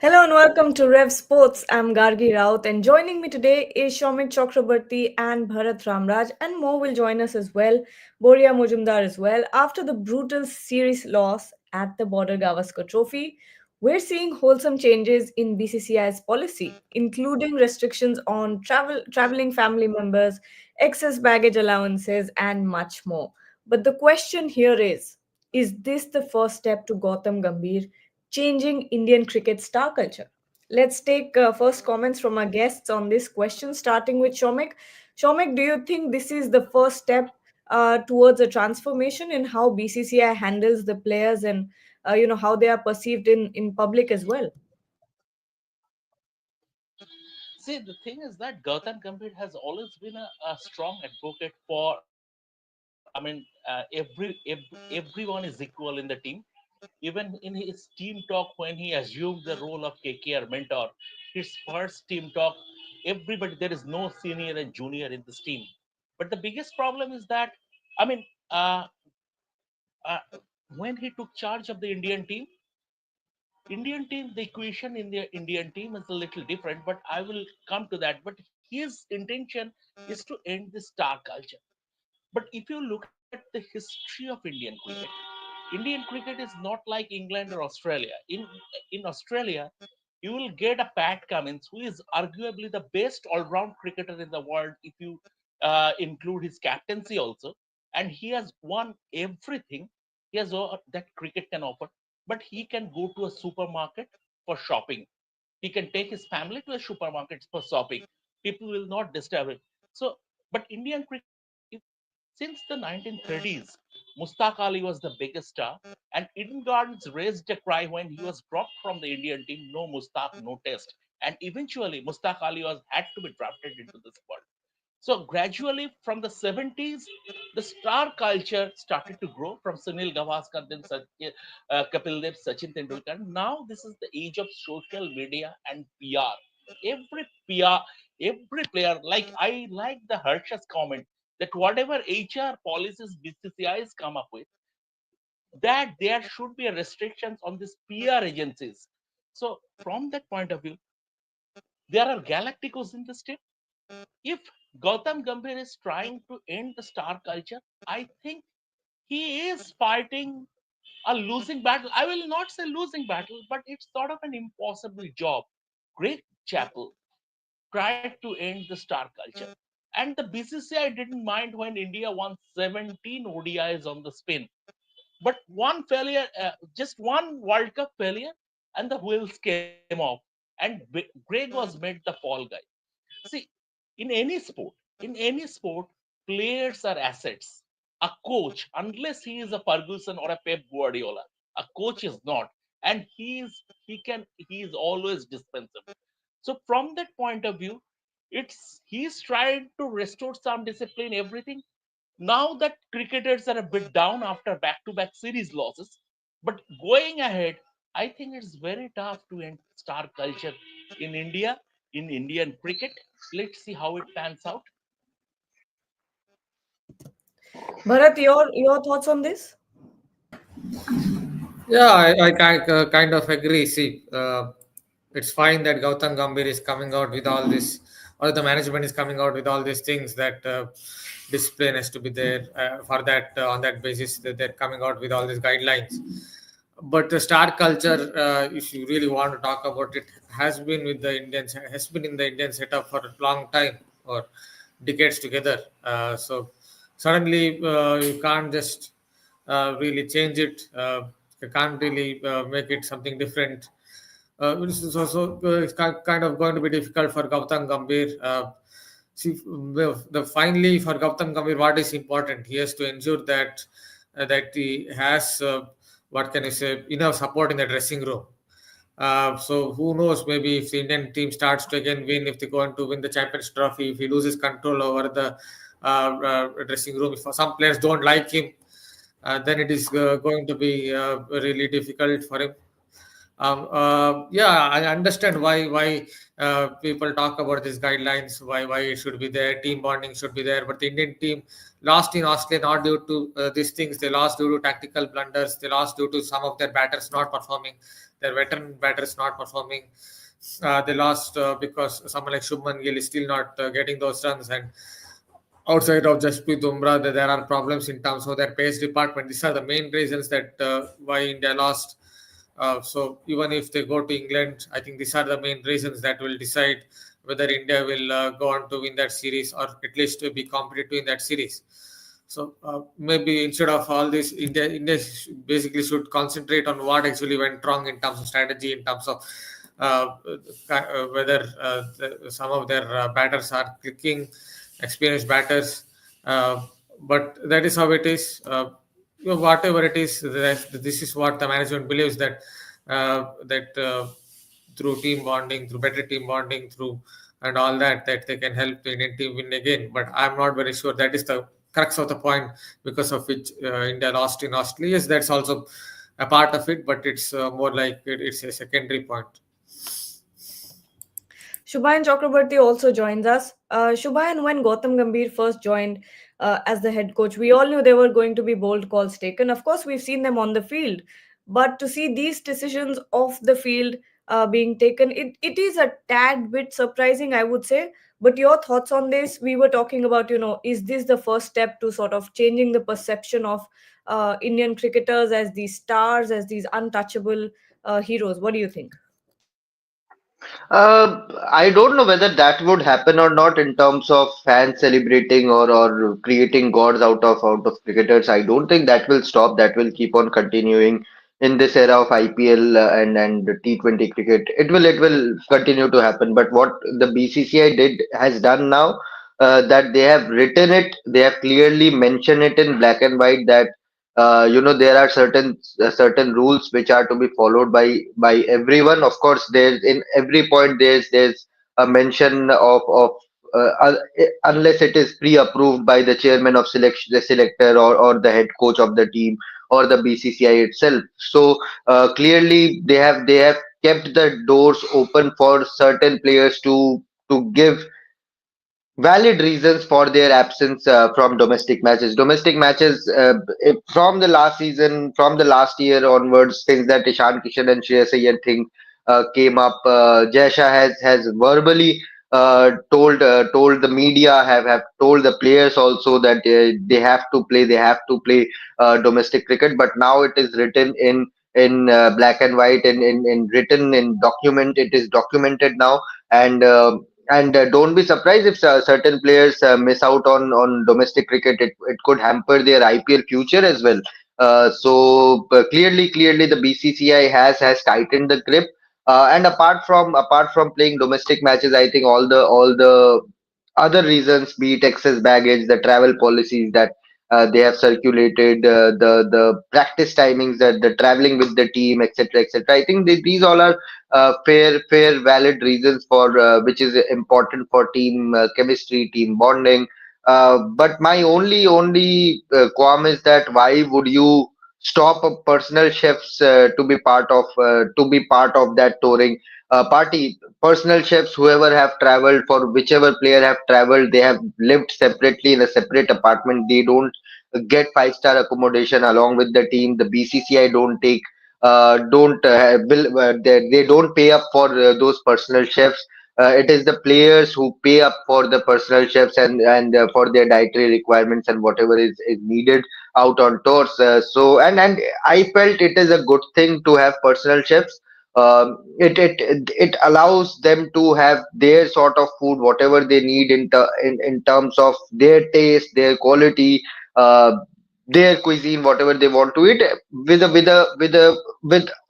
Hello and welcome to Rev Sports. I'm Gargi Raut, and joining me today is Shomik Chakrabarti and Bharat Ramraj, and Mo will join us as well, Boria Mujumdar as well. After the brutal series loss at the Border Gavaskar Trophy, we're seeing wholesome changes in BCCI's policy, including restrictions on traveling family members, excess baggage allowances, and much more. But the question here is this the first step to Gautam Gambhir changing Indian cricket star culture? Let's take first comments from our guests on this question, starting with Shomik. Shomik, do you think this is the first step towards a transformation in how BCCI handles the players and how they are perceived in public as well? See, the thing is that Gautam Gambhir has always been a strong advocate for, everyone is equal in the team. Even in his team talk, when he assumed the role of KKR mentor, his first team talk, everybody, there is no senior and junior in this team. But the biggest problem is that, I mean, uh, uh, when he took charge of the Indian team, the equation in the Indian team is a little different, but I will come to that. But his intention is to end the star culture. But if you look at the history of Indian cricket is not like England or Australia. In Australia, you will get a Pat Cummins, who is arguably the best all-round cricketer in the world if you include his captaincy also, and he has won everything. He has all that cricket can offer, but he can go to a supermarket for shopping. He can take his family to a supermarket for shopping. People will not disturb him. So, but Indian cricket, if, since the 1930s, Mustaq Ali was the biggest star, and Eden Gardens raised a cry when he was dropped from the Indian team. No Mustaq, no test, and eventually Mustaq Ali was had to be drafted into the squad. So gradually, from the 70s, the star culture started to grow from Sunil Gavaskar, then Kapil Dev, Sachin Tendulkar. Now this is the age of social media and PR. Every PR, every player, like I like the Harsha's comment that whatever HR policies BCCIs come up with, that there should be restrictions on these PR agencies. So from that point of view, there are galacticos in this team. If Gautam Gambhir is trying to end the star culture, I think he is fighting a losing battle. I will not say losing battle, but it's sort of an impossible job. Greg Chappell tried to end the star culture. And the BCCI didn't mind when India won 17 ODIs on the spin. But one failure, just one World Cup failure, and the wheels came off. And Greg was made the fall guy. See, in any sport, players are assets. A coach, unless he is a Ferguson or a Pep Guardiola, a coach is not, and he is always dispensable. So from that point of view, he's trying to restore some discipline, everything. Now that cricketers are a bit down after back-to-back series losses, but going ahead, I think it's very tough to end star culture in India, in Indian cricket. Let's see how it pans out. Bharat, your thoughts on this? Yeah, I kind of agree. See, it's fine that Gautam Gambhir is coming out with all this, or the management is coming out with all these things that discipline has to be there for that. On that basis, that they're coming out with all these guidelines. But the star culture, if you really want to talk about it, has been with the Indians, has been in the Indian setup for a long time or decades together. So suddenly you can't just really change it. You can't really make it something different. Which is also it's kind of going to be difficult for Gautam Gambhir. See, finally for Gautam Gambhir, what is important? He has to ensure that he has what can I say enough support in the dressing room. So who knows? Maybe if the Indian team starts to again win, if they're going to win the Champions Trophy, if he loses control over the dressing room, if some players don't like him, then it is going to be really difficult for him. Yeah, I understand why people talk about these guidelines, why it should be there, team bonding should be there. But the Indian team lost in Australia not due to these things. They lost due to tactical blunders. They lost due to some of their batters not performing, their veteran batters not performing. They lost because someone like Shubman Gill is still not getting those runs, and outside of Jasprit Bumrah, there are problems in terms of their pace department. These are the main reasons that why India lost. So even if they go to England, I think these are the main reasons that will decide whether India will go on to win that series or at least to be competitive in that series. So maybe instead of all this, basically should concentrate on what actually went wrong in terms of strategy, in terms of whether some of their batters are clicking, experienced batters. Uh, but that is how it is. Whatever it is, this is what the management believes that through team bonding, through better team bonding, through and all that they can help the Indian team win again. But I'm not very sure that is the crux of the point because of which India lost in Australia. Yes, that's also a part of it, but it's more like it's a secondary point. Shubhayan Chakrabarti also joins us. Shubhayan, when Gautam Gambhir first joined as the head coach, we all knew there were going to be bold calls taken. Of course, we've seen them on the field, but to see these decisions off the field being taken, it is a tad bit surprising, I would say. But your thoughts on this? We were talking about, is this the first step to sort of changing the perception of Indian cricketers as these stars, as these untouchable heroes? What do you think? I don't know whether that would happen or not in terms of fans celebrating or creating gods out of cricketers. I don't think that will stop. That will keep on continuing in this era of IPL and T20 cricket. It will continue to happen. But what the BCCI did has done now, that they have written it, they have clearly mentioned it in black and white that there are certain rules which are to be followed by everyone. Of course, there's in every point there's a mention of unless it is pre-approved by the chairman of selection, the selector, or the head coach of the team, or the BCCI itself. So clearly they have kept the doors open for certain players to give valid reasons for their absence from domestic matches. Domestic matches from the last season, from the last year onwards, since that Ishan Kishan and Shreyas Iyer thing came up, Jai Shah has verbally told the media, have told the players also that they have to play domestic cricket. But now it is written in black and white, in written in document. It is documented now, and. And don't be surprised if certain players miss out on domestic cricket. It could hamper their IPL future as well. So clearly, the BCCI has tightened the grip. And apart from playing domestic matches, I think all the other reasons, be it excess baggage, the travel policies that they have circulated, the practice timings, that the traveling with the team, etc., etc. I think these all are fair, valid reasons for which is important for team chemistry, team bonding. But my only qualm is that why would you stop a personal chefs to be part of that touring party? Personal chefs, whoever have traveled, for whichever player have traveled, they have lived separately in a separate apartment. They don't get five-star accommodation along with the team. The BCCI don't they don't pay up for those personal chefs. It is the players who pay up for the personal chefs and for their dietary requirements and whatever is needed out on tours. So I felt it is a good thing to have personal chefs. It allows them to have their sort of food, whatever they need in terms of their taste, their quality, uh, their cuisine, whatever they want to eat, with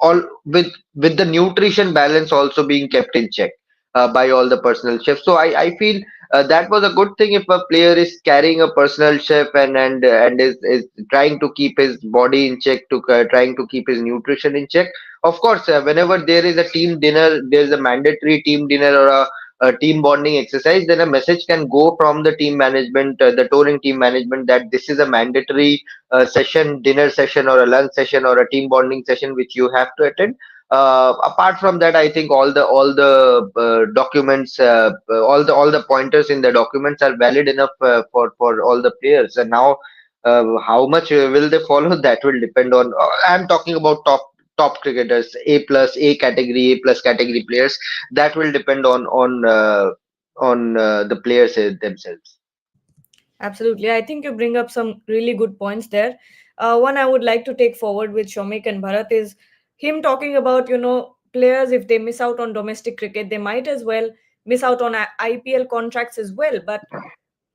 all with the nutrition balance also being kept in check by all the personal chefs. So I feel that was a good thing if a player is carrying a personal chef and is trying to keep his body in check, to trying to keep his nutrition in check. Of course, whenever there is a team dinner, there is a mandatory team dinner or a team bonding exercise, then a message can go from the team management, the touring team management, that this is a mandatory session, dinner session, or a lunch session, or a team bonding session which you have to attend. Apart from that, I think all the documents, all the pointers in the documents are valid enough for all the players. And now, how much will they follow? That will depend on. I'm talking about top cricketers, A plus category players. That will depend on the players themselves. Absolutely. I think you bring up some really good points there. One I would like to take forward with Shomik and Bharat is him talking about, players, if they miss out on domestic cricket, they might as well miss out on IPL contracts as well. But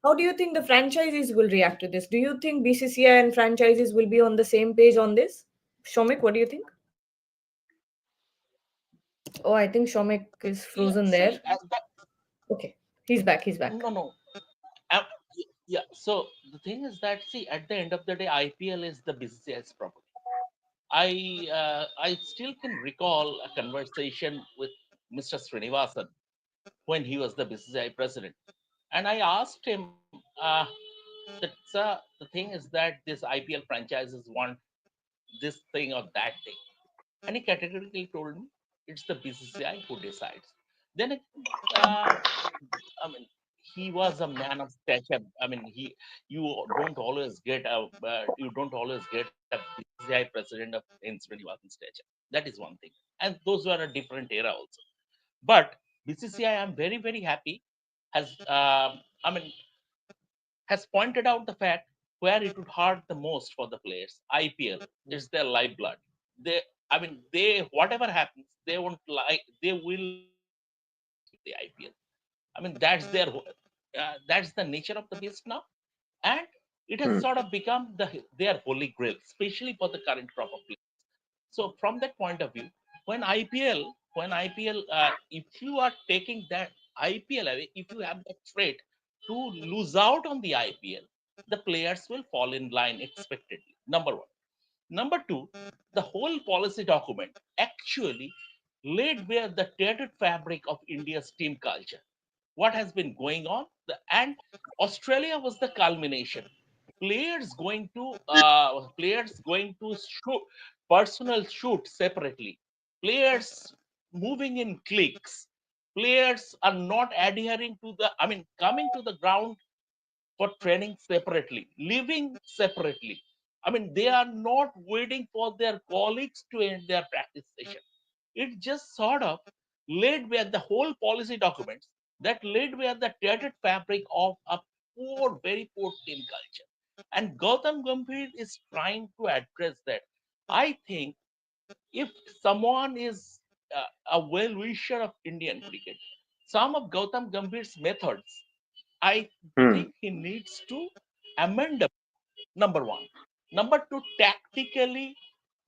how do you think the franchises will react to this? Do you think BCCI and franchises will be on the same page on this? Shomik, what do you think? Oh, I think Shomik is Yeah, frozen see, there. Okay, he's back. He's back. no, no. Um, yeah. So the thing is that, see, at the end of the day, IPL is the BCCI's property. I still can recall a conversation with Mr. Srinivasan when he was the BCCI president, and I asked him that, sir, the thing is that this IPL franchises want this thing or that thing, and he categorically told me it's the BCCI who decides. Then I mean, he was a man of stature. I mean, you don't always get a BCCI president of in Srinivasan stature. That is one thing, and those were a different era also. But BCCI, I'm very very happy, has I mean has pointed out the fact where it would hurt the most for the players. IPL is their lifeblood. They, I mean, they whatever happens, they won't like. They will keep the IPL. I mean, that's the nature of the beast now, and it has Hmm. sort of become their holy grail, especially for the current crop of players. So from that point of view, when IPL, if you are taking that IPL away, if you have that trait to lose out on the IPL, the players will fall in line expectedly. Number one. Number two, the whole policy document actually laid bare the tattered fabric of India's team culture. What has been going on? And Australia was the culmination. Players going to shoot personal shoot separately. Players moving in cliques. Players are not adhering to the. I mean, coming to the ground for training separately, living separately. I mean, they are not waiting for their colleagues to end their practice session. It just sort of laid bare the whole policy documents that laid bare the tattered fabric of a very poor team culture. And Gautam Gambhir is trying to address that. I think if someone is a well wisher of Indian cricket, some of Gautam Gambhir's methods, I Hmm. think he needs to amend them. Number one. Number two, tactically,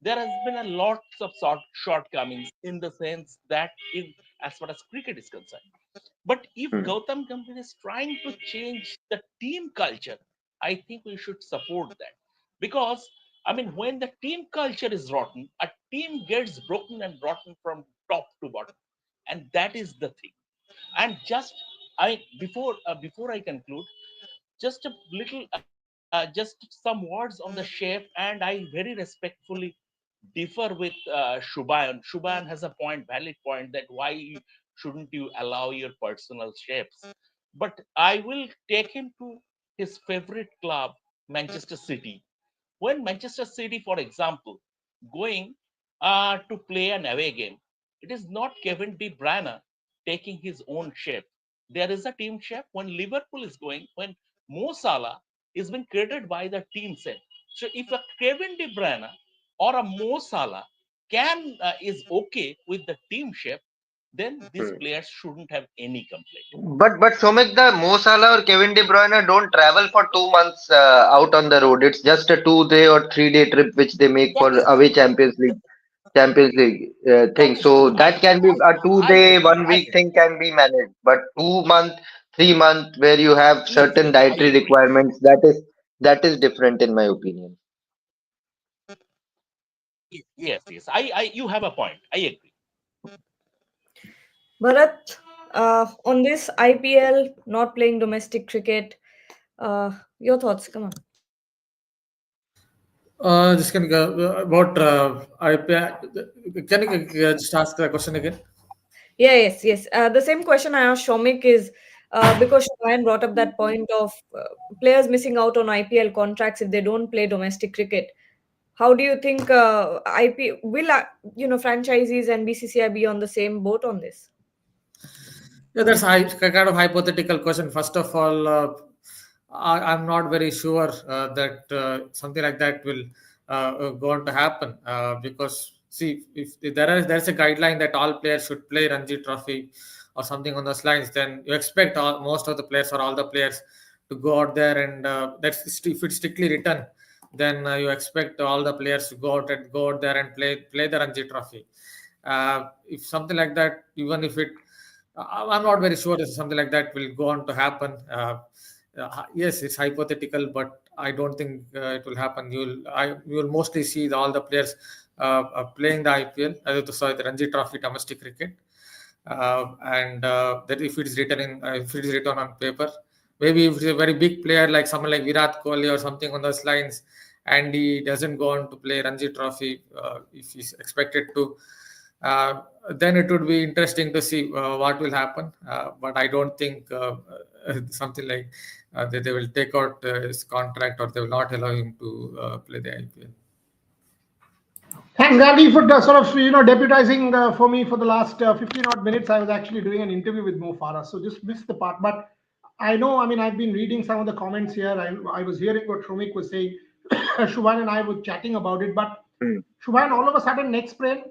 there has been a lots of shortcomings in the sense that in as far as cricket is concerned. But if Hmm. Gautam Gambhir is trying to change the team culture, I think we should support that. Because I mean, when the team culture is rotten, a team gets broken and rotten from top to bottom, and that is the thing. And before I conclude, just a little, just some words on the chef, and I very respectfully differ with Shubayan. Shubayan has a valid point, that why shouldn't you allow your personal chefs? But I will take him to his favorite club, Manchester City. When Manchester City, for example, going to play an away game, it is not Kevin De Bruyne taking his own chef. There is a team chef. When Liverpool is going, when Mo Salah is being created by the team chef. So if a Kevin De Bruyne or a Mo Salah is okay with the team chef, then these Hmm. players shouldn't have any complaint. But Somek, the Mo Salah or Kevin De Bruyne don't travel for 2 months out on the road. It's just a 2 day or 3 day trip which they make That for is away Champions League thing. that is So true. that can be a two I day, agree. one I week agree. thing can be managed. But 2 month, 3 month where you have Yes, certain yes, I dietary agree. requirements, that is different in my opinion. Yes, yes. I you have a point. I agree. Bharat, on this IPL not playing domestic cricket, your thoughts? Come on. Just can go about IPL. Can you just ask the question again? Yeah, yes, yes. The same question I asked Shomik is because Ryan brought up that point of players missing out on IPL contracts if they don't play domestic cricket. How do you think franchisees and BCCI be on the same boat on this? Yeah, that's kind of hypothetical question. First of all, I'm not very sure that something like that will going to happen because see, if there's a guideline that all players should play Ranji Trophy or something on those lines, then you expect most of the players or all the players to go out there and if it's strictly written, then you expect all the players to go out there and play the Ranji Trophy. If something like that, even if it I'm not very sure if something like that will go on to happen. Yes, it's hypothetical, but I don't think it will happen. You will mostly see all the players playing the IPL, sorry, the Ranji Trophy domestic cricket, and that if it is written on paper, maybe if it's a very big player like someone like Virat Kohli or something on those lines, and he doesn't go on to play Ranji Trophy, if he's expected to, uh, then it would be interesting to see what will happen. But I don't think something like that they will take out his contract or they will not allow him to play the IPL. Thanks, Gandhi, for sort of deputizing for me for the last 15 odd minutes. I was actually doing an interview with Mo Farah, so just missed the part. But I know, I mean, I've been reading some of the comments here. I was hearing what Shomik was saying. Shubhan and I were chatting about it. But Shubhan, all of a sudden, next brain,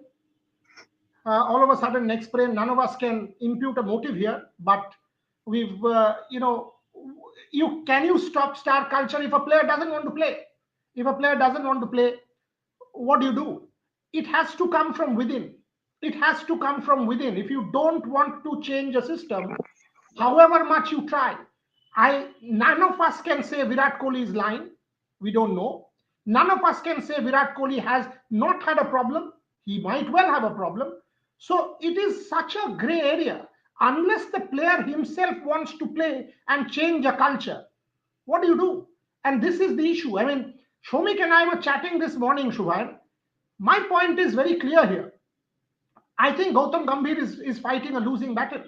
none of us can impute a motive here. But we've, you stop star culture if a player doesn't want to play? If a player doesn't want to play, what do? It has to come from within. It has to come from within. If you don't want to change a system, however much you try, none of us can say Virat Kohli is lying. We don't know. None of us can say Virat Kohli has not had a problem. He might well have a problem. So it is such a gray area. Unless the player himself wants to play and change a culture, what do? And this is the issue. I mean, Shomik and I were chatting this morning, Shubhan. My point is very clear here. I think Gautam Gambhir is fighting a losing battle.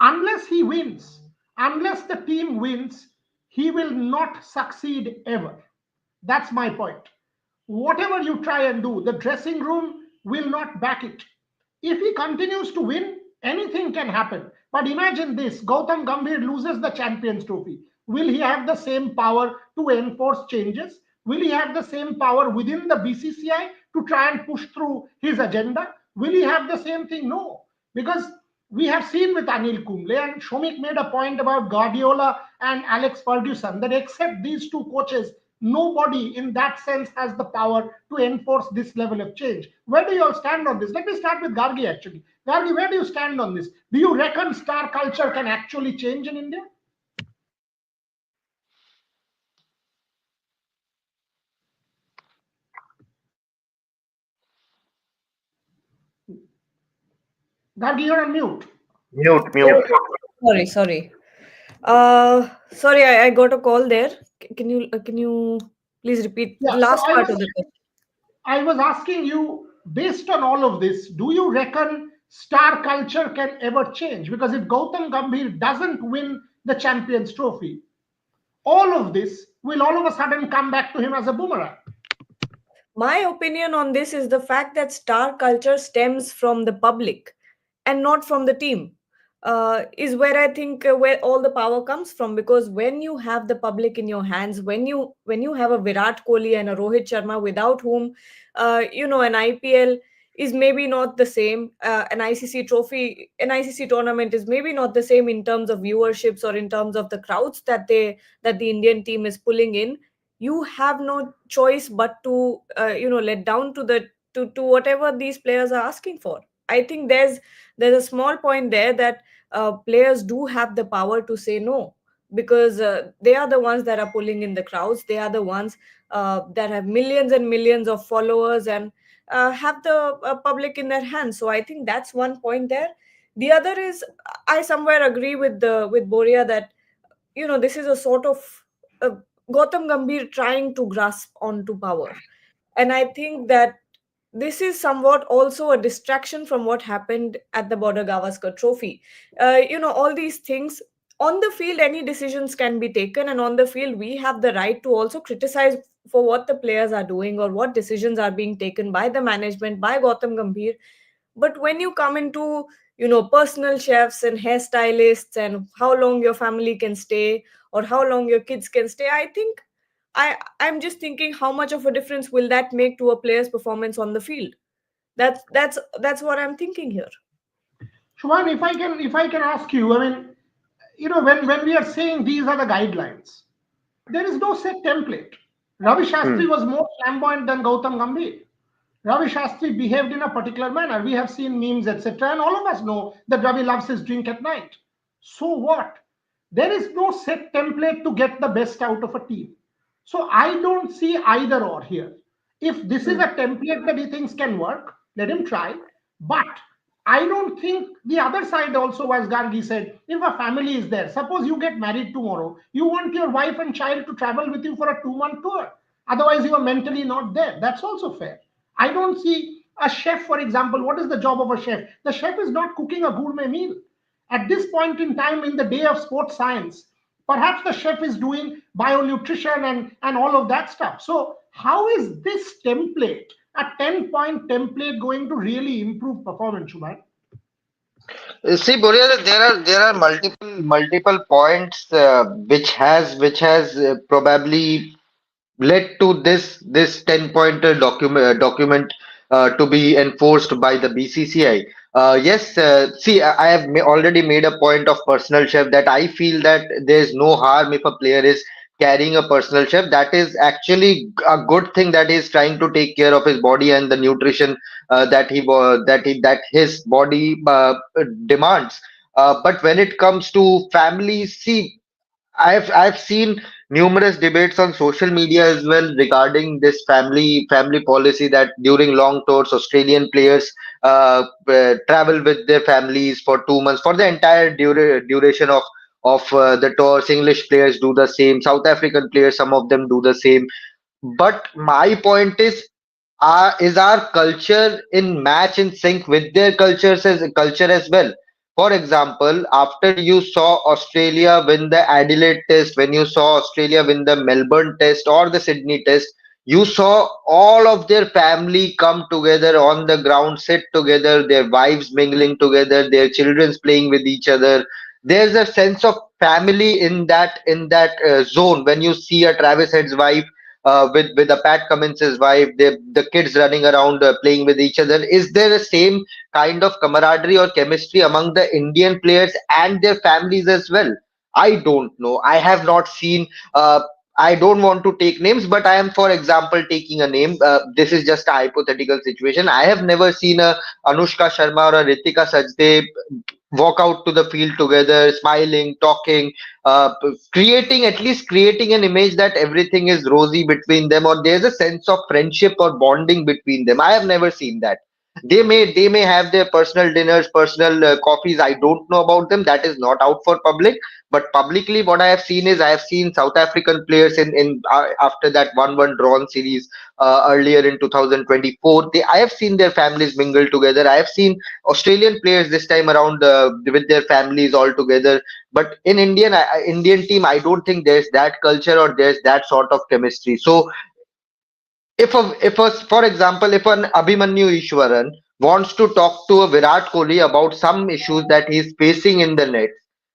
Unless he wins, unless the team wins, he will not succeed ever. That's my point. Whatever you try and do, the dressing room will not back it. If he continues to win, anything can happen. But imagine this: Gautam Gambhir loses the Champions Trophy. Will he have the same power to enforce changes? Will he have the same power within the BCCI to try and push through his agenda? Will he have the same thing? No. Because we have seen with Anil Kumble, and Shomik made a point about Guardiola and Alex Ferguson, that except these two coaches, nobody in that sense has the power to enforce this level of change. Where do you all stand on this? Let me start with Gargi actually. Gargi, where do you stand on this? Do you reckon star culture can actually change in India? Gargi, you're on mute. Mute, Oh, mute. sorry. Sorry, I got a call there. Can you please repeat the Yeah, so last part of the question? I was asking you, based on all of this, do you reckon star culture can ever change? Because if Gautam Gambhir doesn't win the Champions Trophy, all of this will all of a sudden come back to him as a boomerang. My opinion on this is the fact that star culture stems from the public and not from the team. Is where I think where all the power comes from, because when you have the public in your hands, when you have a Virat Kohli and a Rohit Sharma, without whom an IPL is maybe not the same. An ICC tournament is maybe not the same in terms of viewerships or in terms of the crowds that the Indian team is pulling in. You have no choice but to let down to whatever these players are asking for. I think there's a small point there that players do have the power to say no, because they are the ones that are pulling in the crowds. They are the ones that have millions and millions of followers and have the public in their hands. So I think that's one point there. The other is, I somewhere agree with Boria that this is a sort of uh, Gautam Gambhir trying to grasp onto power. And I think that this is somewhat also a distraction from what happened at the Border Gavaskar Trophy. All these things on the field, any decisions can be taken, and on the field, we have the right to also criticize for what the players are doing or what decisions are being taken by the management, by Gautam Gambhir. But when you come into, personal chefs and hairstylists and how long your family can stay or how long your kids can stay, I think I'm just thinking how much of a difference will that make to a player's performance on the field. That's what I'm thinking here. Shubhan, if I can ask you, I mean, when we are saying these are the guidelines, there is no set template. Ravi Hmm. Shastri was more flamboyant than Gautam Gambhir. Ravi Shastri behaved in a particular manner. We have seen memes, etc., and all of us know that Ravi loves his drink at night. So what? There is no set template to get the best out of a team. So I don't see either or here. If this is Hmm. a template that he thinks can work, let him try. But I don't think the other side also, as Gargi said, if a family is there, suppose you get married tomorrow, you want your wife and child to travel with you for a 2 month tour. Otherwise, you are mentally not there. That's also fair. I don't see a chef, for example. What is the job of a chef? The chef is not cooking a gourmet meal. At this point in time, in the day of sports science, perhaps the chef is doing bionutrition and all of that stuff. So, how is this template, a 10-point template, going to really improve performance, Shuman? See, Boria, there are multiple points which has probably led to this 10-pointer document to be enforced by the BCCI. Yes, see, I have already made a point of personal chef that I feel that there's no harm if a player is carrying a personal chef. That is actually a good thing that he's trying to take care of his body and the nutrition that his body demands. But when it comes to families, see, I've seen numerous debates on social media as well regarding this family policy that during long tours Australian players travel with their families for 2 months for the entire duration of the tours. English players do the same. South African players, some of them do the same. But my point is our culture in match in sync with their culture as well. For example, after you saw Australia win the Adelaide Test, when you saw Australia win the Melbourne Test or the Sydney Test, you saw all of their family come together on the ground, sit together, their wives mingling together, their children's playing with each other. There's a sense of family in that zone when you see a Travis Head's wife with a Pat Cummins's wife, the kids running around playing with each other. Is there a same kind of camaraderie or chemistry among the Indian players and their families as well? I don't know. I have not seen. I don't want to take names, but I am, for example, taking a name. This is just a hypothetical situation. I have never seen a Anushka Sharma or a Ritika Sajde walk out to the field together, smiling, talking, creating at least creating an image that everything is rosy between them, or there's a sense of friendship or bonding between them. I have never seen that. They may have their personal dinners, personal coffees. I don't know about them. That is not out for public. But publicly, what I have seen is I have seen South African players in after that 1-1 drawn series earlier in 2024. I have seen their families mingle together. I have seen Australian players this time around with their families all together. But in Indian team, I don't think there's that culture or there's that sort of chemistry. So if for example, if an Abhimanyu Ishwaran wants to talk to a Virat Kohli about some issues that he's facing in the net,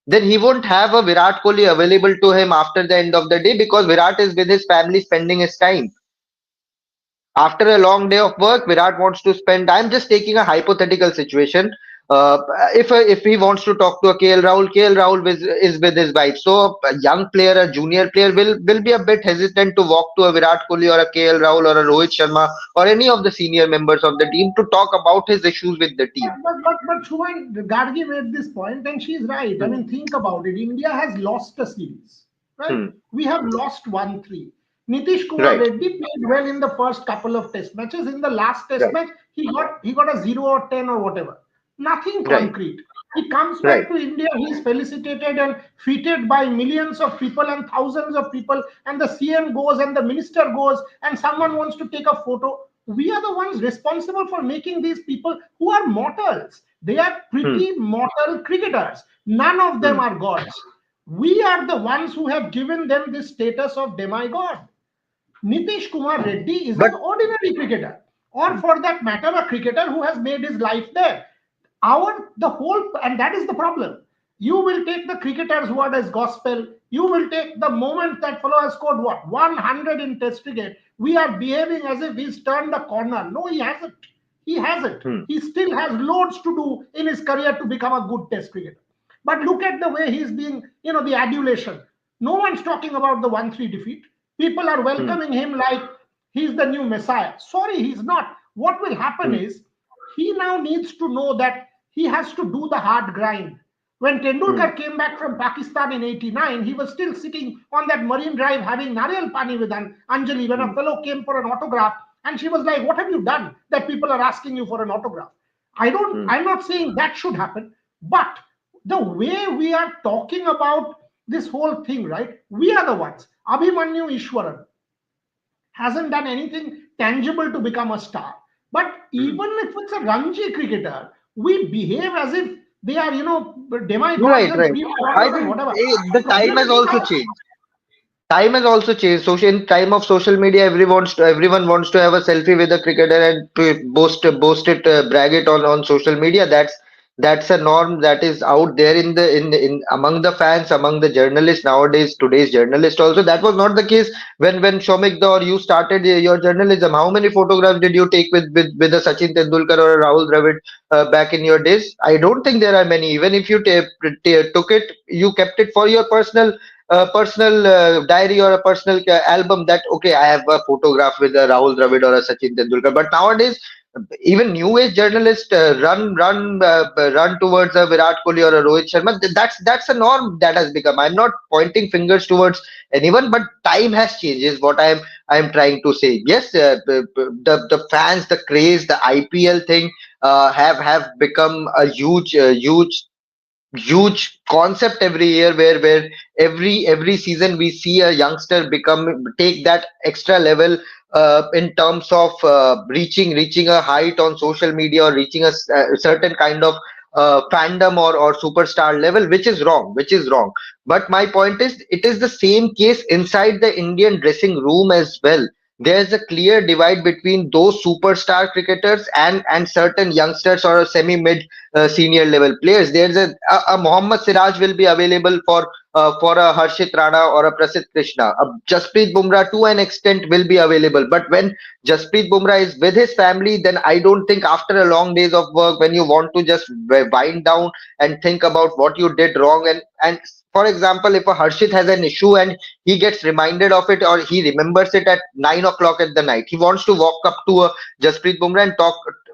then he won't have a Virat Kohli available to him after the end of the day because Virat is with his family spending his time. After a long day of work, Virat wants to spend. I'm just taking a hypothetical situation. If he wants to talk to a KL Rahul is with his wife. So a young player, a junior player will be a bit hesitant to walk to a Virat Kohli or a KL Rahul or a Rohit Sharma or any of the senior members of the team to talk about his issues with the team. But Shuman, Gargi made this point, and she's right. I Hmm. mean, think about it. India has lost a series, right? Hmm. We have lost 1-3. Nitish Kumar Right. Reddy played well in the first couple of test matches. In the last test Right. match, he got a 0 or 10 or whatever. Nothing Right. concrete. He comes Right. back to India, he is felicitated and feted by millions of people and thousands of people, and the CM goes and the minister goes, and someone wants to take a photo. We are the ones responsible for making these people who are mortals. They are Hmm. pretty mortal cricketers. None of them Hmm. are gods. We are the ones who have given them this status of demigod. Nitish Kumar Reddy is But an ordinary cricketer, or for that matter, a cricketer who has made his life there. The whole, and that is the problem. You will take the cricketer's word as gospel. You will take the moment that fellow has scored what 100 in Test cricket. We are behaving as if he's turned a corner. No, he hasn't. He hasn't. hmm. He still has loads to do in his career to become a good Test cricketer. But look at the way he's being, the adulation. No one's talking about the 1-3 defeat. People are Hmm. welcoming him like he's the new messiah. Sorry, he's not. What will happen Hmm. is he now needs to know that he has to do the hard grind. When Hmm. Tendulkar came back from Pakistan in '89, he was still sitting on that Marine Drive having Nariyal Pani with Anjali when Hmm. a fellow came for an autograph. And she was like, "What have you done that people are asking you for an autograph?" Hmm. I'm not saying that should happen, but the way we are talking about this whole thing, right? We are the ones. Abhimanyu Ishwaran hasn't done anything tangible to become a star. But Hmm. even if it's a Ranji cricketer, we behave as if they are, demigods Right, and right. prima I donnas and think whatever. the The time problem has is also changed. Time has also changed. Social in time of social media, everyone wants to have a selfie with a cricketer and to boast it, brag it on social media. That's a norm that is out there in among the fans, among the journalists nowadays. Today's journalists also. That was not the case when Shomik or you started your journalism. How many photographs did you take with a Sachin Tendulkar or a Rahul Dravid back in your days? I don't think there are many. Even if you took it, you kept it for your personal diary or a personal album that okay, I have a photograph with a Rahul Dravid or a Sachin Tendulkar. But nowadays even new age journalists run towards a Virat Kohli or a Rohit Sharma. That's a norm that has become. I'm not pointing fingers towards anyone, but time has changed. Is what I'm trying to say. Yes, the fans, the craze, the IPL thing have become a huge concept every year where every season we see a youngster become take that extra level in terms of reaching a height on social media or reaching a certain kind of fandom or superstar level, which is wrong. But my point is it is the same case inside the Indian dressing room as well. There's a clear divide between those superstar cricketers and certain youngsters or semi mid senior level players. There's a Mohammad Siraj will be available for a Harshit Rana or a Prasidh Krishna. A Jasprit Bumrah to an extent will be available. But when Jasprit Bumrah is with his family, then I don't think after a long days of work, when you want to just wind down and think about what you did wrong and for example, if a Harshit has an issue and he gets reminded of it or he remembers it at 9 o'clock at the night, he wants to walk up to a Jasprit Bumrah and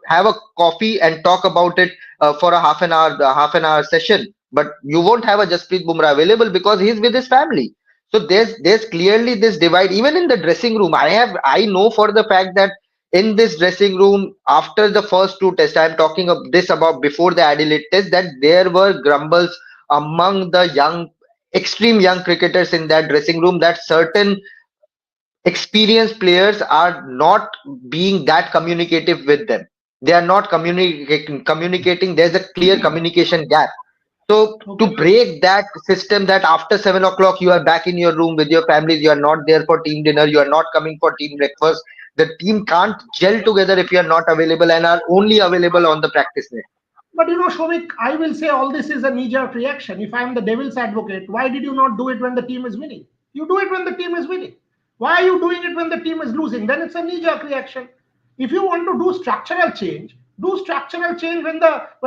have a coffee and talk about it for a half an hour session. But you won't have a Jasprit Bumrah available because he's with his family. So there's clearly this divide even in the dressing room. I know for the fact that in this dressing room after the first two tests, I'm talking of this about before the Adelaide test, that there were grumbles among the extreme young cricketers in that dressing room that certain experienced players are not being that communicative with them. They are not communicating. There's a clear communication gap. So to Okay. break that system that after 7 o'clock you are back in your room with your families, you are not there for team dinner, you are not coming for team breakfast. The team can't gel together if you are not available and are only available on the practice net. But Shomik, I will say all this is a knee jerk reaction. If I'm the devil's advocate, why did you not do it when the team is winning? You do it when the team is winning. Why are you doing it when the team is losing? Then it's a knee jerk reaction. If you want to do structural change when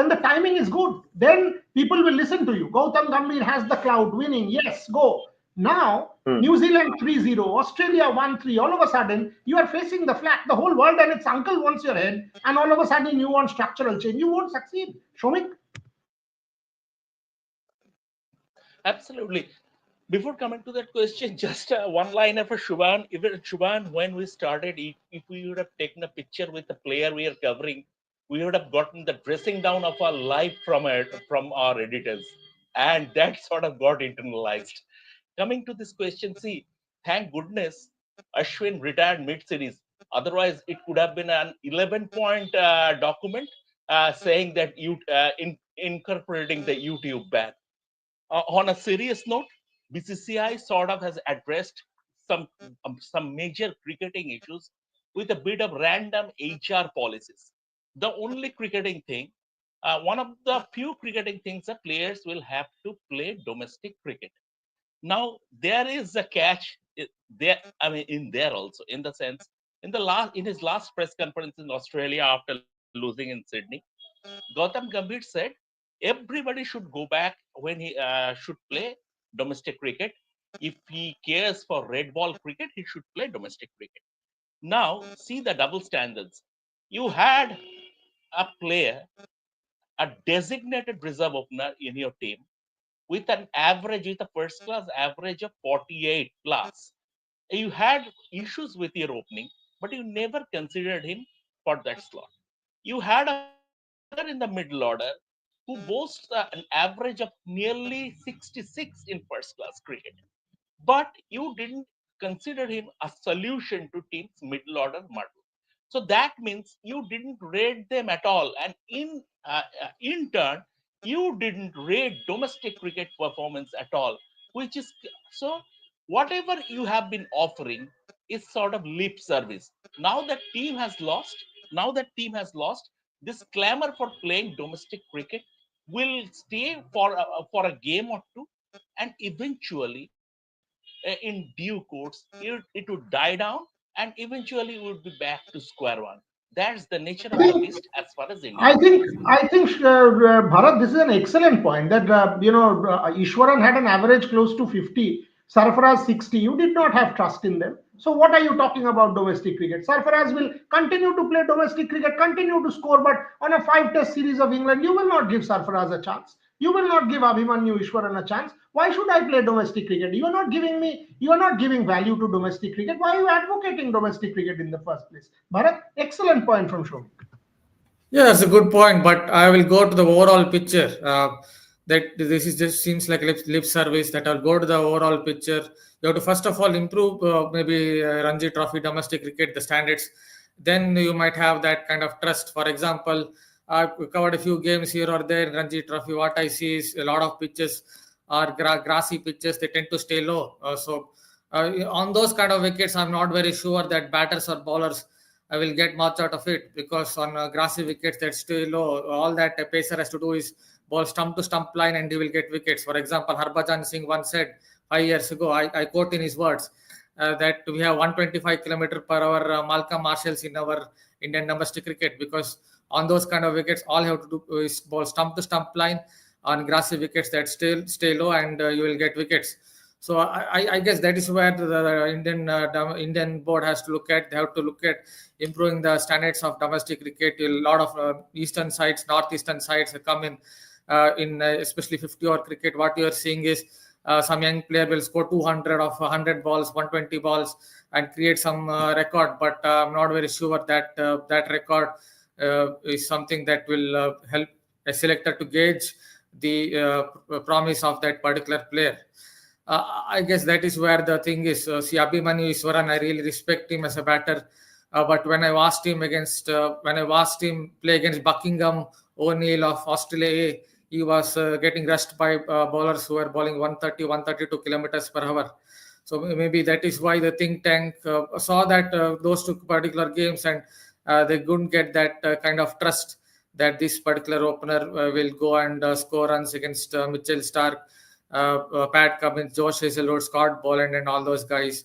the timing is good. Then people will listen to you. Gautam Gambhir has the cloud winning. Yes, go. Now, Hmm. New Zealand 3-0, Australia 1-3. All of a sudden, you are facing the flat. The whole world and its uncle wants your head. And all of a sudden, you want structural change. You won't succeed. Shomik? Absolutely. Before coming to that question, just one line of a Shubhan. Even Shubhan, when we started, if we would have taken a picture with the player we are covering, we would have gotten the dressing down of our life from our editors, and that sort of got internalized. Coming to this question, see, thank goodness Ashwin retired mid-series. Otherwise, it could have been an 11-point document saying that incorporating the YouTube ban. On a serious note, BCCI sort of has addressed some major cricketing issues with a bit of random HR policies. The only cricketing thing, one of the few cricketing things that players will have to play domestic cricket. Now there is a catch there. I mean, in there also, in the sense, in his last press conference in Australia after losing in Sydney, Gautam Gambhir said everybody should go back when he should play domestic cricket. If he cares for red ball cricket, he should play domestic cricket. Now, see the double standards. You had a player, a designated reserve opener in your team with an average, with a first class average of 48 plus. You had issues with your opening, but you never considered him for that slot. You had a player in the middle order who boasts an average of nearly 66 in first class cricket, but you didn't consider him a solution to team's middle order muddle. So that means you didn't rate them at all, and in turn, you didn't rate domestic cricket performance at all, which is so. Whatever you have been offering is sort of lip service. Now that team has lost. Now that team has lost. This clamor for playing domestic cricket will stay for a game or two, and eventually in due course it would die down, and eventually we would be back to square one. That's the nature I of the think beast as far as Indian I cricket think is concerned. I think Bharat, this is an excellent point that Ishwaran had an average close to 50, Sarfaraz 60. You did not have trust in them. So what are you talking about domestic cricket? Sarfaraz will continue to play domestic cricket, continue to score, but on a five-test series of England, you will not give Sarfaraz a chance. You will not give Abhimanyu Ishwaran a chance. Why should I play domestic cricket? You are not giving me. You are not giving value to domestic cricket. Why are you advocating domestic cricket in the first place? Bharat, excellent point from Shobhik. Yeah, that's a good point, but I will go to the overall picture. That this is just seems like lip service. That I'll go to the overall picture. You have to first of all improve maybe Ranji Trophy domestic cricket the standards. Then you might have that kind of trust. For example, I've covered a few games here or there in Ranji Trophy. What I see is a lot of pitches are grassy pitches. They tend to stay low. On those kind of wickets, I'm not very sure that batters or bowlers I will get much out of it, because on grassy wickets that stay low, all that a pacer has to do is ball stump to stump line and he will get wickets. For example, Harbhajan Singh once said 5 years ago, I quote in his words, that we have 125 km per hour Malcolm Marshalls in our Indian domestic cricket, because on those kind of wickets, all you have to do is ball stump to stump line on grassy wickets that stay low, and you will get wickets. So I guess that is where the Indian board has to look at. They have to look at improving the standards of domestic cricket. A lot of eastern sides, northeastern sides have come in especially 50-over cricket. What you are seeing is some young player will score 200 of 100 balls, 120 balls, and create some record. But I'm not very sure that that record is something that will help a selector to gauge the promise of that particular player. I guess that is where the thing is. See, Abhimanyu Iswaran, I really respect him as a batter. But when I watched him play against Buckingham O'Neill of Australia A, he was getting rushed by bowlers who were bowling 130, 132 kilometers per hour. So maybe that is why the think tank saw that those two particular games, and they couldn't get that kind of trust that this particular opener will go and score runs against Mitchell Stark, Pat Cummins, Josh Hazlewood, Scott Boland, and all those guys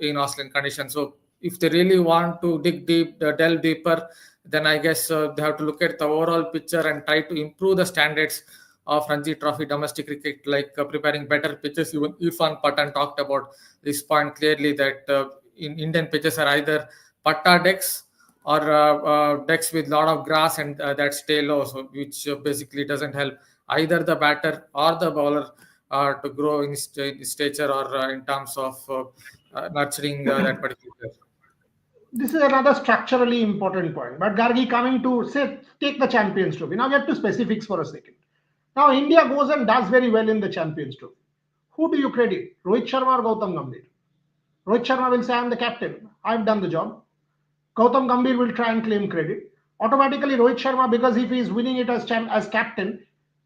in Australian conditions. So if they really want to dig deep, delve deeper, then I guess they have to look at the overall picture and try to improve the standards of Ranji Trophy domestic cricket, like preparing better pitches. Even Irfan Pathan talked about this point clearly, that in Indian pitches are either patta decks or decks with lot of grass and that stay low, so which basically doesn't help either the batter or the bowler to grow in stature or in terms of nurturing that particular player. This is another structurally important point. But Gargi, coming to say, take the Champions Trophy. Now get to specifics for a second. Now India goes and does very well in the Champions Trophy. Who do you credit? Rohit Sharma or Gautam Gambhir? Rohit Sharma will say, I'm the captain. I've done the job. Gautam Gambhir will try and claim credit. Automatically, Rohit Sharma, because if he is winning it as captain,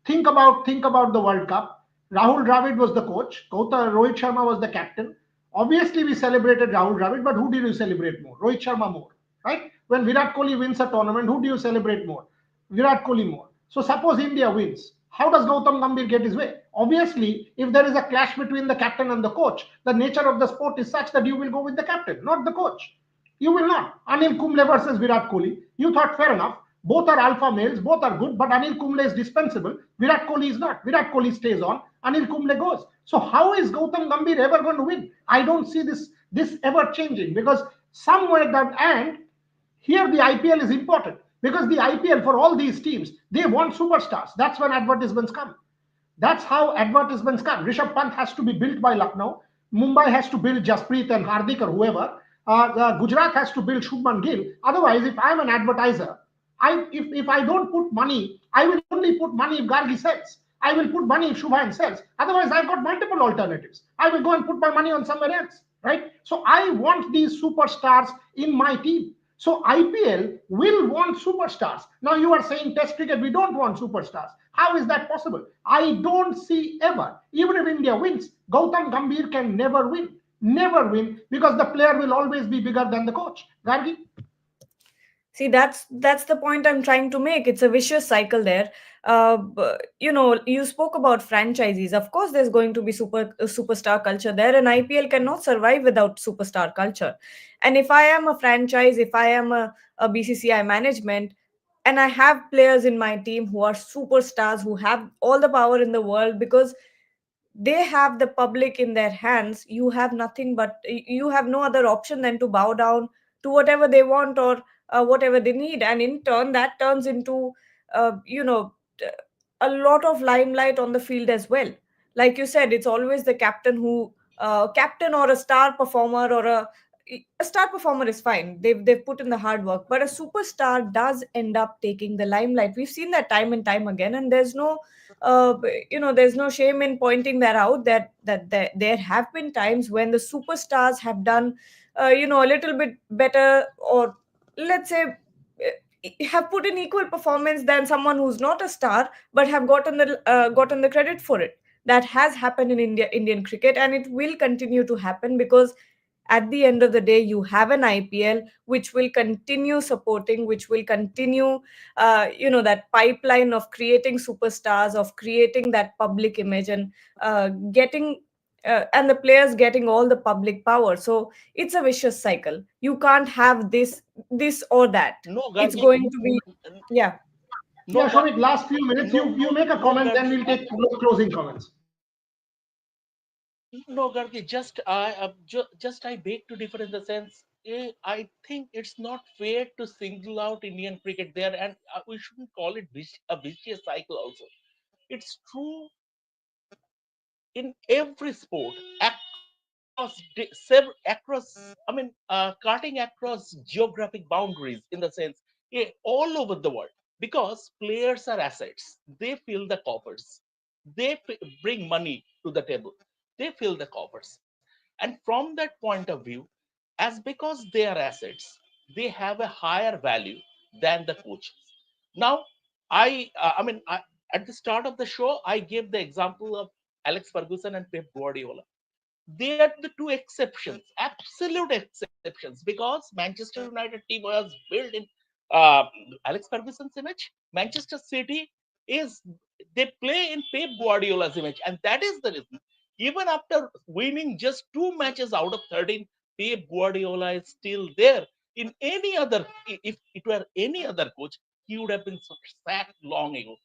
think about the World Cup. Rahul Dravid was the coach. Rohit Sharma was the captain. Obviously, we celebrated Rahul Dravid, but who did you celebrate more? Rohit Sharma more, right? When Virat Kohli wins a tournament, who do you celebrate more? Virat Kohli more. So suppose India wins. How does Gautam Gambhir get his way? Obviously, if there is a clash between the captain and the coach, the nature of the sport is such that you will go with the captain, not the coach. You will not. Anil Kumble versus Virat Kohli. You thought fair enough. Both are alpha males, both are good, but Anil Kumble is dispensable. Virat Kohli is not. Virat Kohli stays on. Anil Kumble goes. So how is Gautam Gambhir ever going to win? I don't see this ever changing because somewhere that and here the IPL is important because the IPL for all these teams they want superstars. That's when advertisements come. That's how advertisements come. Rishabh Pant has to be built by Lucknow. Mumbai has to build Jasprit and Hardik or whoever. Gujarat has to build Shubman Gill. Otherwise, if I'm an advertiser, if I don't put money, I will only put money if Gargi sells. I will put money if Shubhan sells. Otherwise, I've got multiple alternatives. I will go and put my money on somewhere else, right? So I want these superstars in my team. So IPL will want superstars. Now you are saying Test cricket, we don't want superstars. How is that possible? I don't see ever. Even if India wins, Gautam Gambhir can never win. Never win because the player will always be bigger than the coach. Gargi? See, that's the point I'm trying to make. It's a vicious cycle there. You spoke about franchisees. Of course, there's going to be superstar culture there, and IPL cannot survive without superstar culture. And if I am a franchise, if I am a BCCI management, and I have players in my team who are superstars, who have all the power in the world, because they have the public in their hands, you have nothing but you have no other option than to bow down to whatever they want, or whatever they need, and in turn that turns into uh, you know t- a lot of limelight on the field as well. Like you said, it's always the captain who captain or a star performer, or a star performer is fine, they've put in the hard work, but a superstar does end up taking the limelight. We've seen that time and time again, and there's no shame in pointing that out, there have been times when the superstars have done a little bit better, or let's say have put in equal performance than someone who's not a star, but have gotten the credit for it. That has happened in Indian cricket, and it will continue to happen, because at the end of the day you have an IPL which will continue supporting, which will continue that pipeline of creating superstars, of creating that public image, and getting and the players getting all the public power. So it's a vicious cycle. You can't have this or that. No, It's Gargi, going to be, yeah. no, Yeah, Shomik, last few minutes. You make a no, comment, then Gargi, we'll take closing comments. no, Gargi. Just I beg to differ in the sense. I think it's not fair to single out Indian cricket there, and we shouldn't call it a vicious cycle. Also, it's true in every sport cutting across geographic boundaries in the sense, all over the world, because players are assets. They fill the coffers. Bring money to the table. They fill the coffers, and from that point of view, as because they are assets, they have a higher value than the coaches. Now, at the start of the show, I gave the example of Alex Ferguson and Pep Guardiola. They are the two exceptions, absolute exceptions, because Manchester United team was built in uh, Alex Ferguson's image. Manchester City is, they play in Pep Guardiola's image, and that is the reason. Even after winning just 2 matches out of 13, Pep Guardiola is still there. In any other, if it were any other coach, he would have been sacked long ago.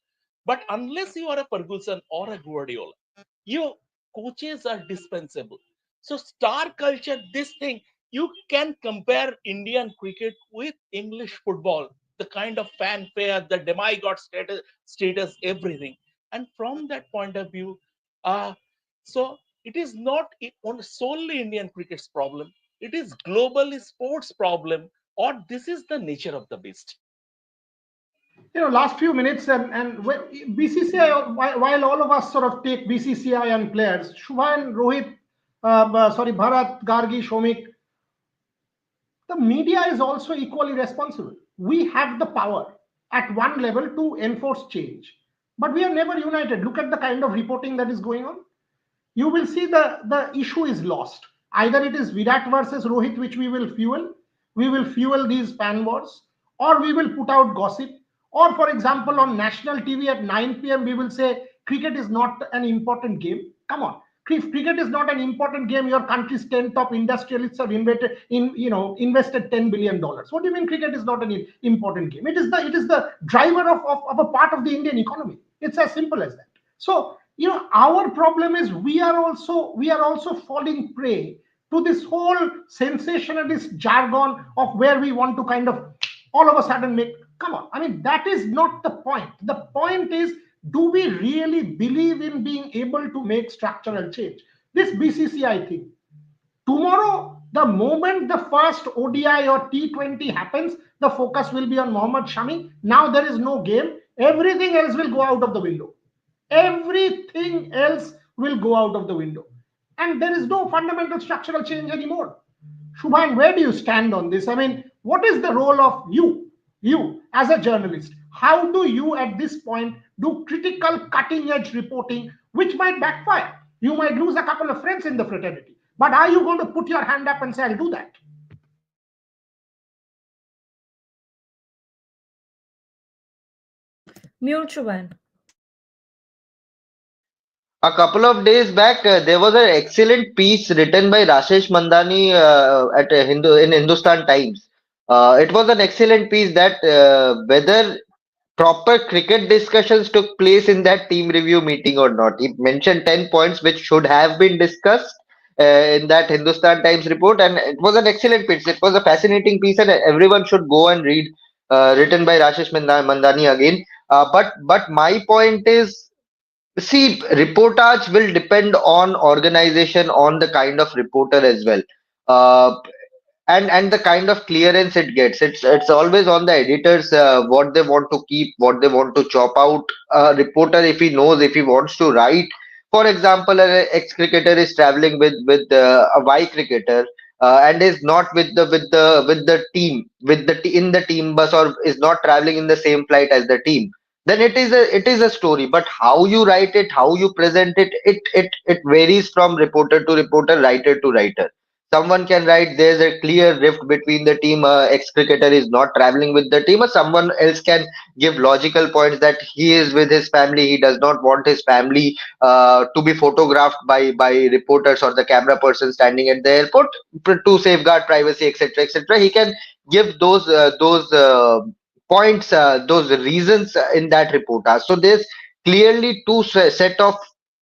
But unless you are a Ferguson or a Guardiola, you coaches are dispensable. So star culture, this thing, you can compare Indian cricket with English football, the kind of fanfare, the demigod status, everything. And from that point of view, uh, so it is not solely Indian cricket's problem. it is global sports problem, or this is the nature of the beast? Last few minutes, BCCI, while all of us sort of take BCCI and players, Shubhan, Rohit, sorry, Bharat, Gargi, Shomik, the media is also equally responsible. We have the power at one level to enforce change, but we are never united. Look at the kind of reporting that is going on. You will see the issue is lost. Either it is Virat versus Rohit, which we will fuel these fan wars, or we will put out gossip. Or, for example, on national TV at 9 p.m., we will say cricket is not an important game. Come on. If cricket is not an important game, your country's 10 top industrialists have invested $10 billion. What do you mean cricket is not an important game? It is the driver of a part of the Indian economy. It's as simple as that. So our problem is we are also falling prey to this whole sensationalist jargon of where we want to kind of all of a sudden make, come on, I mean, that is not the point. The point is, do we really believe in being able to make structural change? This BCCI thing, tomorrow, the moment the first ODI or T20 happens, the focus will be on Mohammad Shami. Now there is no game, everything else will go out of the window. Everything else will go out of the window. And there is no fundamental structural change anymore. Shubhan, where do you stand on this? I mean, what is the role of you as a journalist? How do you at this point do critical cutting edge reporting, which might backfire? You might lose a couple of friends in the fraternity. But are you going to put your hand up and say, I'll do that? Mute Shubhan. A couple of days back, there was an excellent piece written by Rashesh Mandani at in Hindustan Times. It was an excellent piece that whether proper cricket discussions took place in that team review meeting or not. He mentioned 10 points which should have been discussed in that Hindustan Times report, and it was an excellent piece. It was a fascinating piece, and everyone should go and read. Written by Rashesh Mandani again. But my point is, see, reportage will depend on organization, on the kind of reporter as well. Uh, and the kind of clearance it gets, it's always on the editors, what they want to keep, what they want to chop out. A reporter, if he knows, if he wants to write, for example, an ex cricketer is traveling with a Y cricketer, and is not with the team, in the team bus, or is not traveling in the same flight as the team, then it is a story. But how you write it, how you present it, it varies from reporter to reporter, writer to writer. Someone can write there's a clear rift between the team, ex-cricketer is not traveling with the team, or someone else can give logical points that he is with his family, he does not want his family to be photographed by reporters or the camera person standing at the airport to safeguard privacy, etc., etc. He can give those points, those reasons in that reportage. So there's clearly two set of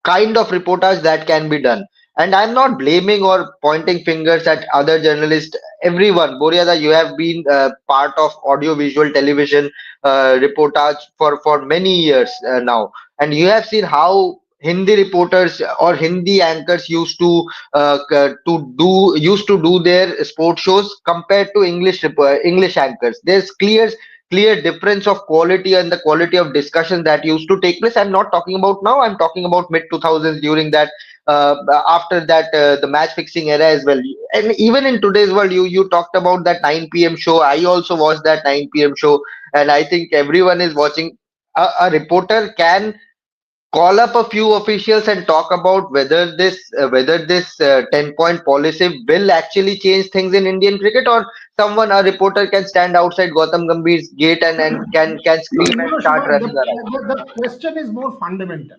kind of reportage that can be done. And I'm not blaming or pointing fingers at other journalists. Everyone, Boriada, you have been part of audio-visual television reportage for many years now, and you have seen how Hindi reporters or Hindi anchors used to do their sport shows compared to English anchors. There's clear difference of quality and the quality of discussion that used to take place. I'm not talking about now. I'm talking about mid 2000s, during that, after that, the match fixing era as well. And even in today's world, you talked about that 9 p.m. show. I also watched that 9 p.m. show, and I think everyone is watching. A reporter can call up a few officials and talk about whether this 10-point policy will actually change things in Indian cricket, or a reporter can stand outside Gautam Gambhir's gate and can No, scream and start Shubhan, running around. the question is more fundamental.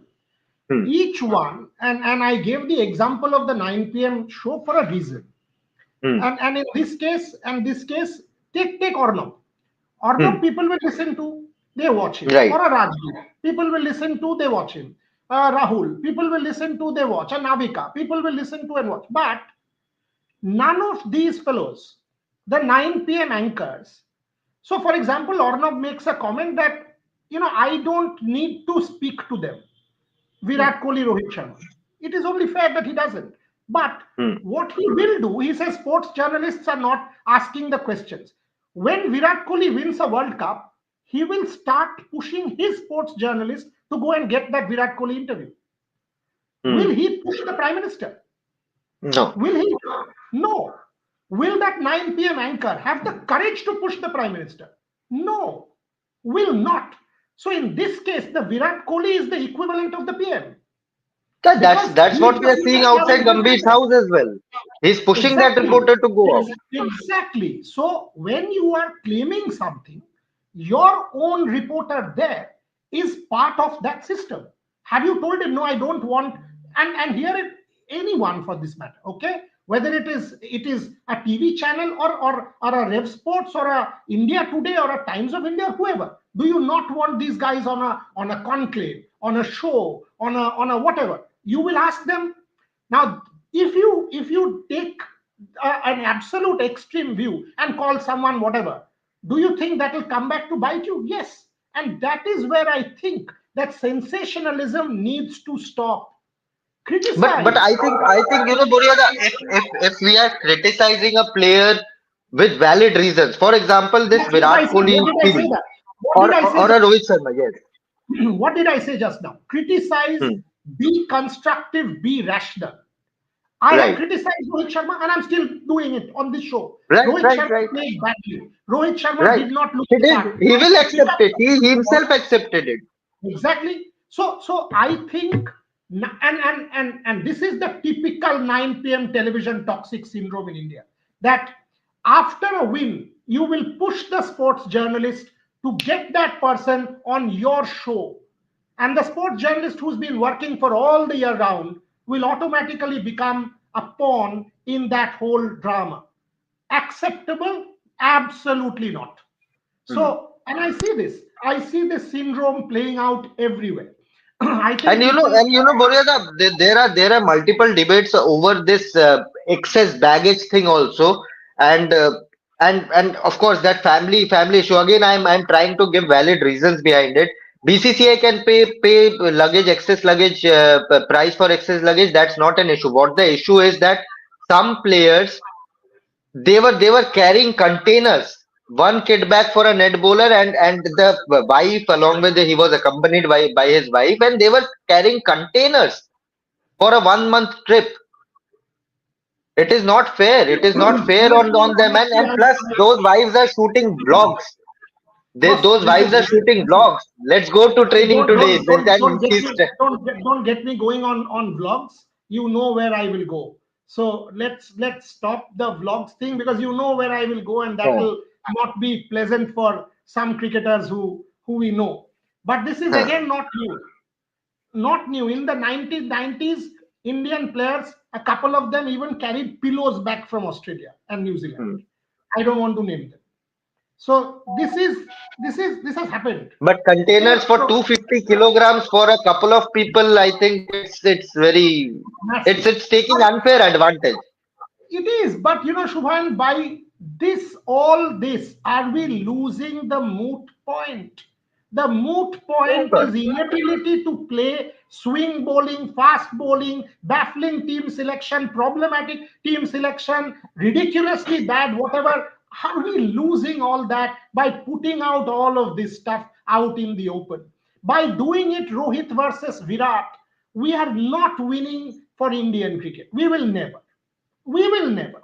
Hmm, Each one, and I gave the example of the 9 p.m. show for a reason. hmm, And in this case, take Ornav. hmm. Ornav, people will listen to, they watch him. Right. Or a Rajdeep, people will listen to, they watch him. Rahul, people will listen to, they watch. And Navika, people will listen to and watch. But none of these fellows, the 9 p.m. anchors. So, for example, Ornav makes a comment that, I don't need to speak to them. Hmm, Virat Kohli, Rohit Sharma. It is only fair that he doesn't. But what he will do, he says sports journalists are not asking the questions. When Virat Kohli wins a World Cup, he will start pushing his sports journalist to go and get that Virat Kohli interview. Will Hmm. he push the Prime Minister? No. Will he? No. Will that 9 p.m. anchor have the courage to push the Prime Minister? No. Will not. So in this case, the Virat Kohli is the equivalent of the PM That's because that's he is what we are talking seeing that outside narrative will Gambhir's happen. house as well. He's pushing that Exactly. reporter to go out. Exactly. So when you are claiming something, your own reporter there is part of that system. Have you told him, no, I don't want, and here anyone for this matter, okay? Whether it is a TV channel or a Rev Sports or a India Today or a Times of India, whoever, do you not want these guys on a conclave, on a show, on a whatever? You will ask them. Now, if you take an absolute extreme view and call someone whatever, do you think that will come back to bite you? Yes. And that is where I think that sensationalism needs to stop. But Criticize. I think Buryada, if we are criticizing a player with valid reasons, for example, this That's what I Virat said. Kohli What did I say thing, that? What did I say or a just Rohit Sharma, yes. what did I say just now? Criticize, Hmm. be constructive, be rational. I have Right, criticized Rohit Sharma and I'm still doing it on this show. right, Rohit right, Sharma right, played badly. Rohit Sharma right. did not look He did. sharp. He will He accept it. He himself accepted it. Exactly. So I think, and this is the typical 9 p.m. television toxic syndrome in India. That after a win, you will push the sports journalist to get that person on your show, and the sports journalist who's been working for all the year round will automatically become a pawn in that whole drama. Acceptable? Absolutely not. Hmm. So, and I see this syndrome playing out everywhere. I And think people, Buryada, there are multiple debates over this excess baggage thing also, and and of course that family issue. Again, I'm trying to give valid reasons behind it. BCCI can pay luggage, excess luggage, price for excess luggage. That's not an issue. What the issue is that some players, they were carrying containers, one kit bag for a net bowler, and the wife, along with he was accompanied by his wife, and they were carrying containers for a 1 month trip. It is not fair. It is not fair on them, and plus those wives are shooting vlogs. boss, Those wives are shooting vlogs. Let's go to training don't today. don't don't And don't get she's me don't get me going on vlogs. You know where I will go. So let's stop the vlogs thing because you know where I will go, and that huh, will not be pleasant for some cricketers who we know. But this is huh, again not new. Not new. In the 1990s, Indian players, a couple of them even carried pillows back from Australia and New Zealand. hmm. I don't want to name them. So this has happened. But Okay, containers for so 250 kilograms for a couple of people, I think it's very, massive. it's taking unfair advantage. It is, but Shubhan, by all this, are we losing the moot point? The moot point Super. is inability to play swing bowling, fast bowling, baffling team selection, problematic team selection, ridiculously bad, whatever. Are we losing all that by putting out all of this stuff out in the open? By doing it Rohit versus Virat, we are not winning for Indian cricket. We will never. We will never.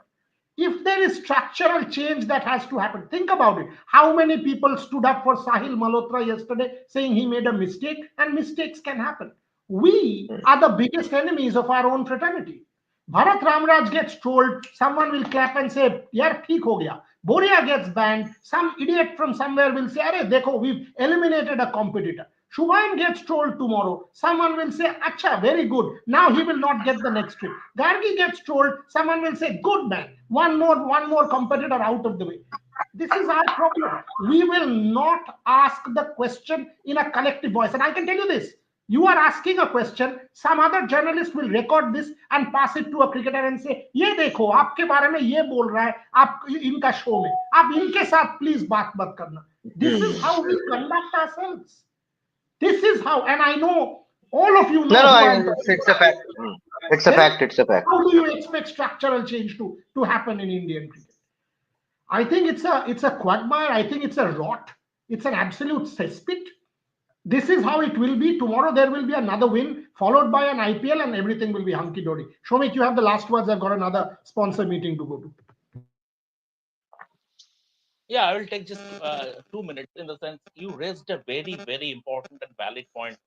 If there is structural change that has to happen, think about it. How many people stood up for Sahil Malhotra yesterday saying he made a mistake, and mistakes can happen? We are the biggest enemies of our own fraternity. Bharat Ramraj gets trolled, someone will clap and say, Yar, theek ho gaya. Boria gets banned, some idiot from somewhere will say, Arey, dekho, we've eliminated a competitor. Shubhayan gets trolled tomorrow. Someone will say, Acha, very good. Now he will not get the next trip. Gargi gets trolled. Someone will say, good man. One more competitor out of the way. This is our problem. We will not ask the question in a collective voice. And I can tell you this. You are asking a question, some other journalist will record this and pass it to a cricketer and say, ये देखो आपके बारे में ये बोल रहा है आप इनका शो में आप इनके साथ प्लीज बात मत करना. This is Hmm. how we conduct ourselves. This is how, and I know all of you No, know no, who I'm it's talking a about. fact. Hmm. It's a Then fact. It's a fact. how do you expect structural change to happen in Indian cricket? I think it's a quagmire. I think it's a rot. It's an absolute cesspit. This is how it will be. Tomorrow there will be another win followed by an IPL and everything will be hunky dory. Shomik, you have the last words. I've got another sponsor meeting to go to. Yeah, I will take just 2 minutes. In the sense, you raised a very, very important and valid point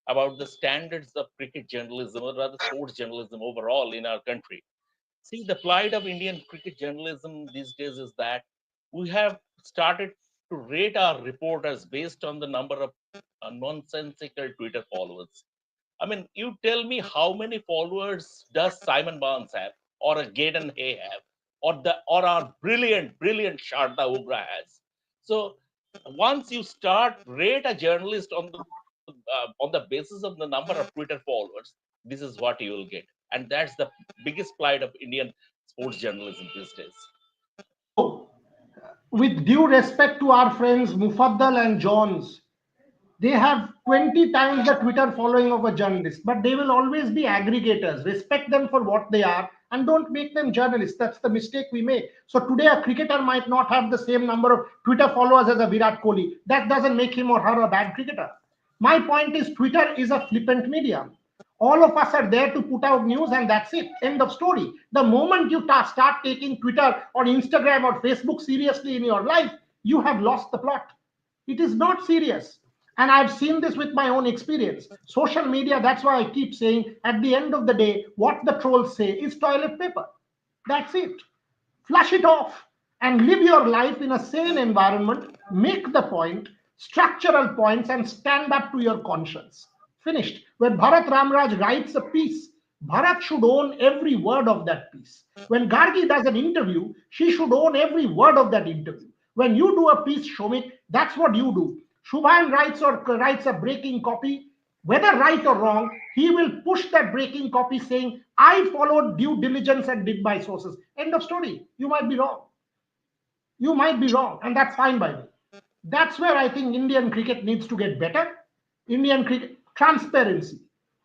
about the standards of cricket journalism, or rather sports journalism overall in our country. See, the plight of Indian cricket journalism these days is that we have started to rate our reporters based on the number of nonsensical Twitter followers. I mean, you tell me how many followers does Simon Barnes have, or a Gaydon Hay have, or our brilliant Sharda Ugra has. So once you start rate a journalist on the basis of the number of Twitter followers, this is what you will get, and that's the biggest plight of Indian sports journalism these days. So, with due respect to our friends Mufaddal and Johns, they have 20 times the Twitter following of a journalist, but they will always be aggregators. Respect them for what they are and don't make them journalists. That's the mistake we make. So today, a cricketer might not have the same number of Twitter followers as a Virat Kohli. That doesn't make him or her a bad cricketer. My point is, Twitter is a flippant medium. All of us are there to put out news, and that's it. End of story. The moment you start taking Twitter or Instagram or Facebook seriously in your life, you have lost the plot. It is not serious. And I've seen this with my own experience. Social media, that's why I keep saying, at the end of the day, what the trolls say is toilet paper. That's it. Flush it off and live your life in a sane environment. Make the point, structural points, and stand up to your conscience. Finished. When Bharat Ramraj writes a piece, Bharat should own every word of that piece. When Gargi does an interview, she should own every word of that interview. When you do a piece, Shomik, that's what you do. Shubhan writes a breaking copy, whether right or wrong, he will push that breaking copy saying, I followed due diligence and did my sources. End of story. You might be wrong. You might be wrong, and that's fine by me. That's where I think Indian cricket needs to get better. Indian cricket transparency.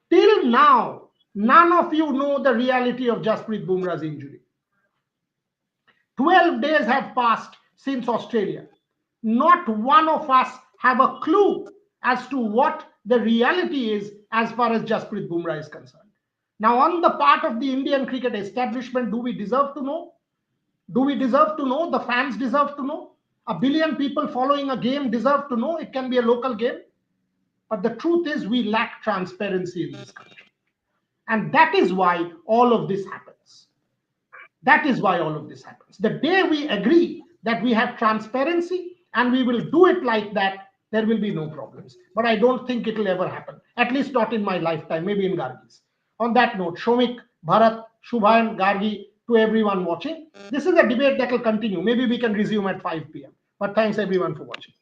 Till now, none of you know the reality of Jasprit Bumrah's injury. 12 days have passed since Australia. Not one of us have a clue as to what the reality is as far as Jasprit Bumrah is concerned. Now, on the part of the Indian cricket establishment, do we deserve to know? Do we deserve to know? The fans deserve to know. A billion people following a game deserve to know. It can be a local game. But the truth is, we lack transparency in this country. And that is why all of this happens. That is why all of this happens. The day we agree that we have transparency and we will do it like that, there will be no problems. But I don't think it will ever happen, at least not in my lifetime, maybe in Gargi's. On that note, Shomik, Bharat, Shubhan, Gargi, to everyone watching, this is a debate that will continue. Maybe we can resume at 5 p.m. But thanks everyone for watching.